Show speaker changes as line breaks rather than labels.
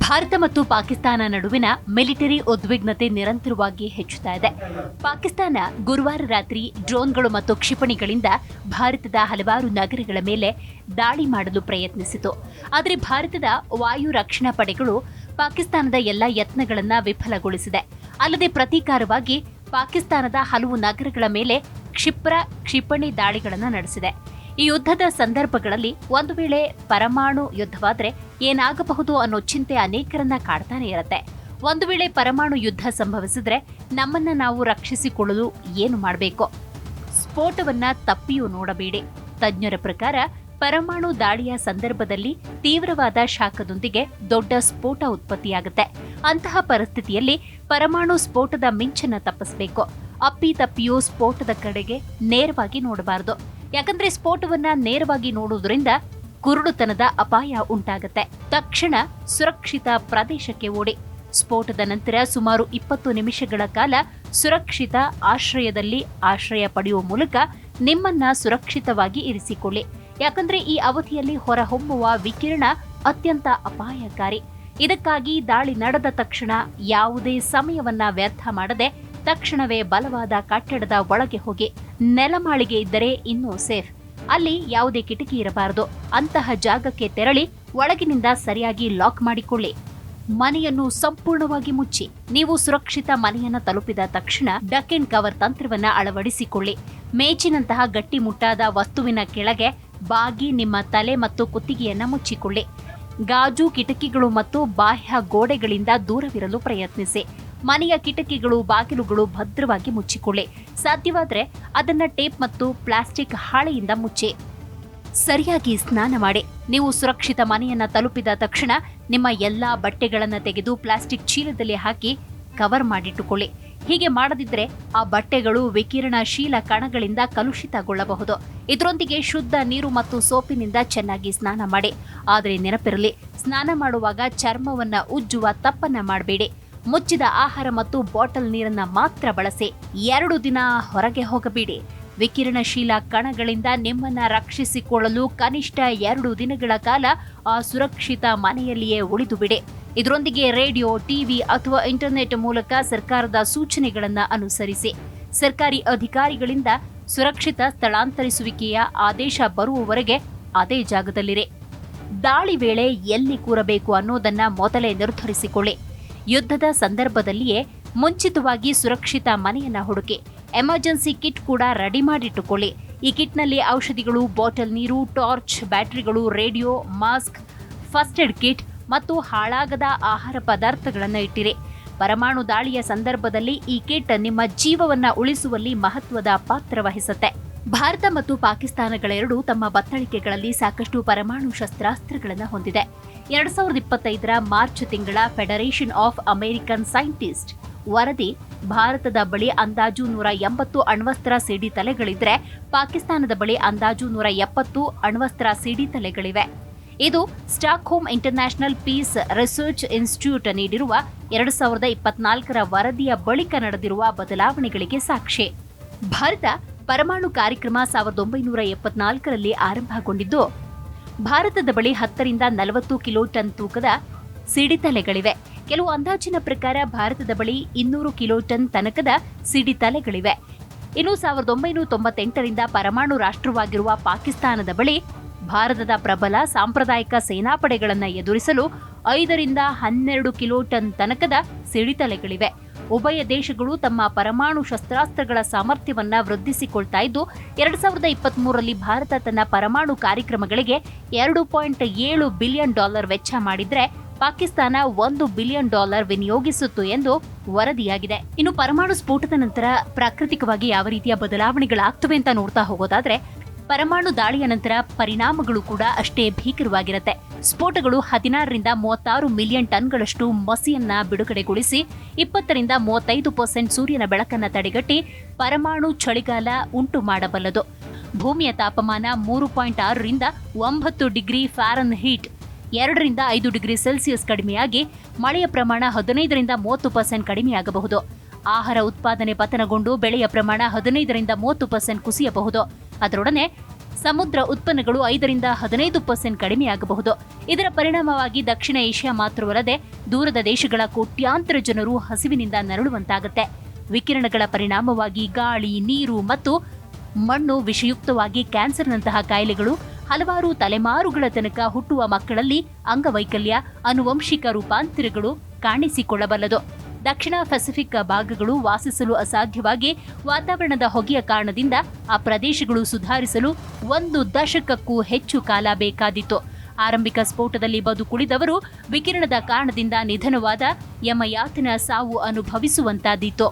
ಭಾರತ ಮತ್ತು ಪಾಕಿಸ್ತಾನ ನಡುವಿನ ಮಿಲಿಟರಿ ಉದ್ವಿಗ್ನತೆ ನಿರಂತರವಾಗಿ ಹೆಚ್ಚುತ್ತಾ ಇದೆ. ಪಾಕಿಸ್ತಾನ ಗುರುವಾರ ರಾತ್ರಿ ಡ್ರೋನ್ಗಳು ಮತ್ತು ಕ್ಷಿಪಣಿಗಳಿಂದ ಭಾರತದ ಹಲವಾರು ನಗರಗಳ ಮೇಲೆ ದಾಳಿ ಮಾಡಲು ಪ್ರಯತ್ನಿಸಿತು. ಆದರೆ ಭಾರತದ ವಾಯು ರಕ್ಷಣಾ ಪಡೆಗಳು ಪಾಕಿಸ್ತಾನದ ಎಲ್ಲ ಯತ್ನಗಳನ್ನು ವಿಫಲಗೊಳಿಸಿದೆ. ಅಲ್ಲದೆ ಪ್ರತೀಕಾರವಾಗಿ ಪಾಕಿಸ್ತಾನದ ಹಲವು ನಗರಗಳ ಮೇಲೆ ಕ್ಷಿಪಣಿ ದಾಳಿಗಳನ್ನು ನಡೆಸಿದೆ. ಈ ಯುದ್ಧದ ಸಂದರ್ಭಗಳಲ್ಲಿ ಒಂದು ವೇಳೆ ಪರಮಾಣು ಯುದ್ಧವಾದರೆ ಏನಾಗಬಹುದು ಅನ್ನೋ ಚಿಂತೆ ಅನೇಕರನ್ನ ಕಾಡ್ತಾನೆ ಇರುತ್ತೆ. ಒಂದು ವೇಳೆ ಪರಮಾಣು ಯುದ್ಧ ಸಂಭವಿಸಿದ್ರೆ ನಮ್ಮನ್ನ ನಾವು ರಕ್ಷಿಸಿಕೊಳ್ಳಲು ಏನು ಮಾಡಬೇಕು? ಸ್ಫೋಟವನ್ನ ತಪ್ಪಿಯೂ ನೋಡಬೇಡಿ. ತಜ್ಞರ ಪ್ರಕಾರ ಪರಮಾಣು ದಾಳಿಯ ಸಂದರ್ಭದಲ್ಲಿ ತೀವ್ರವಾದ ಶಾಖದೊಂದಿಗೆ ದೊಡ್ಡ ಸ್ಫೋಟ ಉತ್ಪತ್ತಿಯಾಗುತ್ತೆ. ಅಂತಹ ಪರಿಸ್ಥಿತಿಯಲ್ಲಿ ಪರಮಾಣು ಸ್ಫೋಟದ ಮಿಂಚನ್ನ ತಪ್ಪಿಸಬೇಕು. ಅಪ್ಪಿತಪ್ಪಿಯೂ ಸ್ಫೋಟದ ಕಡೆಗೆ ನೇರವಾಗಿ ನೋಡಬಾರದು. ಯಾಕಂದ್ರೆ ಸ್ಫೋಟವನ್ನ ನೇರವಾಗಿ ನೋಡುವುದರಿಂದ ಕುರುಡುತನದ ಅಪಾಯ ಉಂಟಾಗುತ್ತೆ. ತಕ್ಷಣ ಸುರಕ್ಷಿತ ಪ್ರದೇಶಕ್ಕೆ ಓಡಿ. ಸ್ಫೋಟದ ನಂತರ ಸುಮಾರು 20 ನಿಮಿಷಗಳ ಕಾಲ ಸುರಕ್ಷಿತ ಆಶ್ರಯದಲ್ಲಿ ಆಶ್ರಯ ಪಡೆಯುವ ಮೂಲಕ ನಿಮ್ಮನ್ನ ಸುರಕ್ಷಿತವಾಗಿ ಇರಿಸಿಕೊಳ್ಳಿ. ಯಾಕಂದ್ರೆ ಈ ಅವಧಿಯಲ್ಲಿ ಹೊರಹೊಮ್ಮುವ ವಿಕಿರಣ ಅತ್ಯಂತ ಅಪಾಯಕಾರಿ. ಇದಕ್ಕಾಗಿ ದಾಳಿ ನಡೆದ ತಕ್ಷಣ ಯಾವುದೇ ಸಮಯವನ್ನ ವ್ಯರ್ಥ ಮಾಡದೆ ತಕ್ಷಣವೇ ಬಲವಾದ ಕಟ್ಟಡದ ಒಳಗೆ ಹೋಗಿ. ನೆಲಮಾಳಿಗೆ ಇದ್ದರೆ ಇನ್ನೂ ಸೇಫ್. ಅಲ್ಲಿ ಯಾವುದೇ ಕಿಟಕಿ ಇರಬಾರದು. ಅಂತಹ ಜಾಗಕ್ಕೆ ತೆರಳಿ ಒಳಗಿನಿಂದ ಸರಿಯಾಗಿ ಲಾಕ್ ಮಾಡಿಕೊಳ್ಳಿ. ಮನೆಯನ್ನು ಸಂಪೂರ್ಣವಾಗಿ ಮುಚ್ಚಿ. ನೀವು ಸುರಕ್ಷಿತ ಮನೆಯನ್ನ ತಲುಪಿದ ತಕ್ಷಣ ಡಕ್ ಅಂಡ್ ಕವರ್ ತಂತ್ರವನ್ನ ಅಳವಡಿಸಿಕೊಳ್ಳಿ. ಮೇಜಿನಂತಹ ಗಟ್ಟಿಮುಟ್ಟಾದ ವಸ್ತುವಿನ ಕೆಳಗೆ ಬಾಗಿ ನಿಮ್ಮ ತಲೆ ಮತ್ತು ಕುತ್ತಿಗೆಯನ್ನ ಮುಚ್ಚಿಕೊಳ್ಳಿ. ಗಾಜು ಕಿಟಕಿಗಳು ಮತ್ತು ಬಾಹ್ಯ ಗೋಡೆಗಳಿಂದ ದೂರವಿರಲು ಪ್ರಯತ್ನಿಸಿ. ಮನೆಯ ಕಿಟಕಿಗಳು ಬಾಗಿಲುಗಳು ಭದ್ರವಾಗಿ ಮುಚ್ಚಿಕೊಳ್ಳಿ. ಸಾಧ್ಯವಾದರೆ ಅದನ್ನ ಟೇಪ್ ಮತ್ತು ಪ್ಲಾಸ್ಟಿಕ್ ಹಾಳೆಯಿಂದ ಮುಚ್ಚಿ. ಸರಿಯಾಗಿ ಸ್ನಾನ ಮಾಡಿ. ನೀವು ಸುರಕ್ಷಿತ ಮನೆಯನ್ನ ತಲುಪಿದ ತಕ್ಷಣ ನಿಮ್ಮ ಎಲ್ಲಾ ಬಟ್ಟೆಗಳನ್ನು ತೆಗೆದು ಪ್ಲಾಸ್ಟಿಕ್ ಚೀಲದಲ್ಲಿ ಹಾಕಿ ಕವರ್ ಮಾಡಿಟ್ಟುಕೊಳ್ಳಿ. ಹೀಗೆ ಮಾಡದಿದ್ರೆ ಆ ಬಟ್ಟೆಗಳು ವಿಕಿರಣಶೀಲ ಕಣಗಳಿಂದ ಕಲುಷಿತಗೊಳ್ಳಬಹುದು. ಇದರೊಂದಿಗೆ ಶುದ್ಧ ನೀರು ಮತ್ತು ಸೋಪಿನಿಂದ ಚೆನ್ನಾಗಿ ಸ್ನಾನ ಮಾಡಿ. ಆದರೆ ನೆನಪಿರಲಿ, ಸ್ನಾನ ಮಾಡುವಾಗ ಚರ್ಮವನ್ನ ಉಜ್ಜುವ ತಪ್ಪನ್ನ ಮಾಡಬೇಡಿ. ಮುಚ್ಚಿದ ಆಹಾರ ಮತ್ತು ಬಾಟಲ್ ನೀರನ್ನ ಮಾತ್ರ ಬಳಸಿ. 2 ದಿನ ಹೊರಗೆ ಹೋಗಬೇಡಿ. ವಿಕಿರಣಶೀಲ ಕಣಗಳಿಂದ ನಿಮ್ಮನ್ನ ರಕ್ಷಿಸಿಕೊಳ್ಳಲು ಕನಿಷ್ಠ 2 ದಿನಗಳ ಕಾಲ ಆ ಸುರಕ್ಷಿತ ಮನೆಯಲ್ಲಿಯೇ ಉಳಿದು ಬಿಡಿ. ಇದರೊಂದಿಗೆ ರೇಡಿಯೋ, ಟಿವಿ ಅಥವಾ ಇಂಟರ್ನೆಟ್ ಮೂಲಕ ಸರ್ಕಾರದ ಸೂಚನೆಗಳನ್ನು ಅನುಸರಿಸಿ. ಸರ್ಕಾರಿ ಅಧಿಕಾರಿಗಳಿಂದ ಸುರಕ್ಷಿತ ಸ್ಥಳಾಂತರಿಸುವಿಕೆಯ ಆದೇಶ ಬರುವವರೆಗೆ ಅದೇ ಜಾಗದಲ್ಲಿರಿ. ದಾಳಿ ವೇಳೆ ಎಲ್ಲಿ ಕೂರಬೇಕು ಅನ್ನೋದನ್ನ ಮೊದಲೇ ನಿರ್ಧರಿಸಿಕೊಳ್ಳಿ. ಯುದ್ಧದ ಸಂದರ್ಭದಲ್ಲಿಯೇ ಮುಂಚಿತವಾಗಿ ಸುರಕ್ಷಿತ ಮನೆಯನ್ನ ಹುಡುಕಿ. ಎಮರ್ಜೆನ್ಸಿ ಕಿಟ್ ಕೂಡ ರೆಡಿ ಮಾಡಿಟ್ಟುಕೊಳ್ಳಿ. ಈ ಕಿಟ್ನಲ್ಲಿ ಔಷಧಿಗಳು, ಬಾಟಲ್ ನೀರು, ಟಾರ್ಚ್, ಬ್ಯಾಟರಿಗಳು, radio, mask, first aid kit ಮತ್ತು ಹಾಳಾಗದ ಆಹಾರ ಪದಾರ್ಥಗಳನ್ನು ಇಟ್ಟಿರಿ. ಪರಮಾಣು ದಾಳಿಯ ಸಂದರ್ಭದಲ್ಲಿ ಈ ಕಿಟ್ ನಿಮ್ಮ ಜೀವವನ್ನ ಉಳಿಸುವಲ್ಲಿ ಮಹತ್ವದ ಪಾತ್ರ ವಹಿಸುತ್ತೆ. ಭಾರತ ಮತ್ತು ಪಾಕಿಸ್ತಾನಗಳೆರಡೂ ತಮ್ಮ ಬತ್ತಳಿಕೆಗಳಲ್ಲಿ ಸಾಕಷ್ಟು ಪರಮಾಣು ಶಸ್ತ್ರಾಸ್ತ್ರಗಳನ್ನು ಹೊಂದಿದೆ. 2025ರ ಮಾರ್ಚ್ ತಿಂಗಳ ಫೆಡರೇಷನ್ ಆಫ್ ಅಮೆರಿಕನ್ ಸೈಂಟಿಸ್ಟ್ ವರದಿ ಭಾರತದ ಬಳಿ ಅಂದಾಜು 180 ಅಣ್ವಸ್ತ್ರ ಸಿಡಿ ತಲೆಗಳಿದ್ರೆ ಪಾಕಿಸ್ತಾನದ ಬಳಿ ಅಂದಾಜು 170 ಅಣ್ವಸ್ತ್ರ ಸಿಡಿ ತಲೆಗಳಿವೆ. ಇದು Stockholm international piece research institute ನೀಡಿರುವ 2024ರ ವರದಿಯ ಬಳಿಕ ನಡೆದಿರುವ ಬದಲಾವಣೆಗಳಿಗೆ ಸಾಕ್ಷಿ. ಭಾರತ ಪರಮಾಣು ಕಾರ್ಯಕ್ರಮ 1974ರಲ್ಲಿ ಆರಂಭಗೊಂಡಿದ್ದು, ಭಾರತದ ಬಳಿ 10ರಿಂದ 40 ಕಿಲೋಟನ್ ತೂಕದ ಸಿಡಿತಲೆಗಳಿವೆ. ಕೆಲವು ಅಂದಾಜಿನ ಪ್ರಕಾರ ಭಾರತದ ಬಳಿ 200 ಕಿಲೋಟನ್ ತನಕದ ಸಿಡಿತಲೆಗಳಿವೆ. ಇನ್ನು 1998ರಿಂದ ಪರಮಾಣು ರಾಷ್ಟ್ರವಾಗಿರುವ ಪಾಕಿಸ್ತಾನದ ಬಳಿ ಭಾರತದ ಪ್ರಬಲ ಸಾಂಪ್ರದಾಯಿಕ ಸೇನಾಪಡೆಗಳನ್ನು ಎದುರಿಸಲು 5ರಿಂದ 12 ಕಿಲೋಟನ್ ತನಕದ ಸಿಡಿತಲೆಗಳಿವೆ. ಉಭಯ ದೇಶಗಳು ತಮ್ಮ ಪರಮಾಣು ಶಸ್ತ್ರಾಸ್ತ್ರಗಳ ಸಾಮರ್ಥ್ಯವನ್ನ ವೃದ್ಧಿಸಿಕೊಳ್ತಾ ಇದ್ದು, 2023ರಲ್ಲಿ ಭಾರತ ತನ್ನ ಪರಮಾಣು ಕಾರ್ಯಕ್ರಮಗಳಿಗೆ $2.7 ಬಿಲಿಯನ್ ವೆಚ್ಚ ಮಾಡಿದ್ರೆ ಪಾಕಿಸ್ತಾನ $1 ಬಿಲಿಯನ್ ವಿನಿಯೋಗಿಸಿತ್ತು ಎಂದು ವರದಿಯಾಗಿದೆ. ಇನ್ನು ಪರಮಾಣು ಸ್ಫೋಟದ ನಂತರ ಪ್ರಾಕೃತಿಕವಾಗಿ ಯಾವ ರೀತಿಯ ಬದಲಾವಣೆಗಳಾಗ್ತವೆ ಅಂತ ನೋಡ್ತಾ ಹೋಗೋದಾದ್ರೆ, ಪರಮಾಣು ದಾಳಿಯ ನಂತರ ಪರಿಣಾಮಗಳು ಕೂಡ ಅಷ್ಟೇ ಭೀಕರವಾಗಿರುತ್ತೆ. ಸ್ಫೋಟಗಳು 16ರಿಂದ 36 ಮಿಲಿಯನ್ ಟನ್ಗಳಷ್ಟು ಮಸಿಯನ್ನ ಬಿಡುಗಡೆಗೊಳಿಸಿ 20ರಿಂದ 35% ಸೂರ್ಯನ ಬೆಳಕನ್ನ ತಡೆಗಟ್ಟಿ ಪರಮಾಣು ಚಳಿಗಾಲ ಉಂಟು ಮಾಡಬಲ್ಲದು. ಭೂಮಿಯ ತಾಪಮಾನ 3.6ರಿಂದ 9 ಡಿಗ್ರಿ ಫ್ಯಾರನ್ಹೀಟ್ 2ರಿಂದ 5 ಡಿಗ್ರಿ ಸೆಲ್ಸಿಯಸ್ ಕಡಿಮೆಯಾಗಿ ಮಳೆಯ ಪ್ರಮಾಣ 15ರಿಂದ 30% ಕಡಿಮೆಯಾಗಬಹುದು. ಆಹಾರ ಉತ್ಪಾದನೆ ಪತನಗೊಂಡು ಬೆಳೆಯ ಪ್ರಮಾಣ 15ರಿಂದ 30% ಕುಸಿಯಬಹುದು. ಅದರೊಡನೆ ಸಮುದ್ರ ಉತ್ಪನ್ನಗಳು 5ರಿಂದ 15% ಕಡಿಮೆಯಾಗಬಹುದು. ಇದರ ಪರಿಣಾಮವಾಗಿ ದಕ್ಷಿಣ ಏಷ್ಯಾ ಮಾತ್ರವಲ್ಲದೆ ದೂರದ ದೇಶಗಳ ಕೋಟ್ಯಾಂತರ ಜನರು ಹಸಿವಿನಿಂದ ನರಳುವಂತಾಗುತ್ತೆ. ವಿಕಿರಣಗಳ ಪರಿಣಾಮವಾಗಿ ಗಾಳಿ, ನೀರು ಮತ್ತು ಮಣ್ಣು ವಿಷಯುಕ್ತವಾಗಿ ಕ್ಯಾನ್ಸರ್ನಂತಹ ಕಾಯಿಲೆಗಳು, ಹಲವಾರು ತಲೆಮಾರುಗಳ ತನಕ ಹುಟ್ಟುವ ಮಕ್ಕಳಲ್ಲಿ ಅಂಗವೈಕಲ್ಯ, ಆನುವಂಶಿಕ ರೂಪಾಂತರಗಳು ಕಾಣಿಸಿಕೊಳ್ಳಬಲ್ಲದು. ದಕ್ಷಿಣ ಪೆಸಿಫಿಕ್ ಭಾಗಗಳು ವಾಸಿಸಲು ಅಸಾಧ್ಯವಾಗಿ ವಾತಾವರಣದ ಹೊಗೆಯ ಕಾರಣದಿಂದ ಆ ಪ್ರದೇಶಗಳು ಸುಧಾರಿಸಲು 1 ದಶಕಕ್ಕೂ ಹೆಚ್ಚು ಕಾಲ ಬೇಕಾದಿತ್ತು. ಆರಂಭಿಕ ಸ್ಫೋಟದಲ್ಲಿ ಬದುಕುಳಿದವರು ವಿಕಿರಣದ ಕಾರಣದಿಂದ ನಿಧನವಾದ ಯಮಯಾತನ ಸಾವು ಅನುಭವಿಸುವಂತಾದೀತು.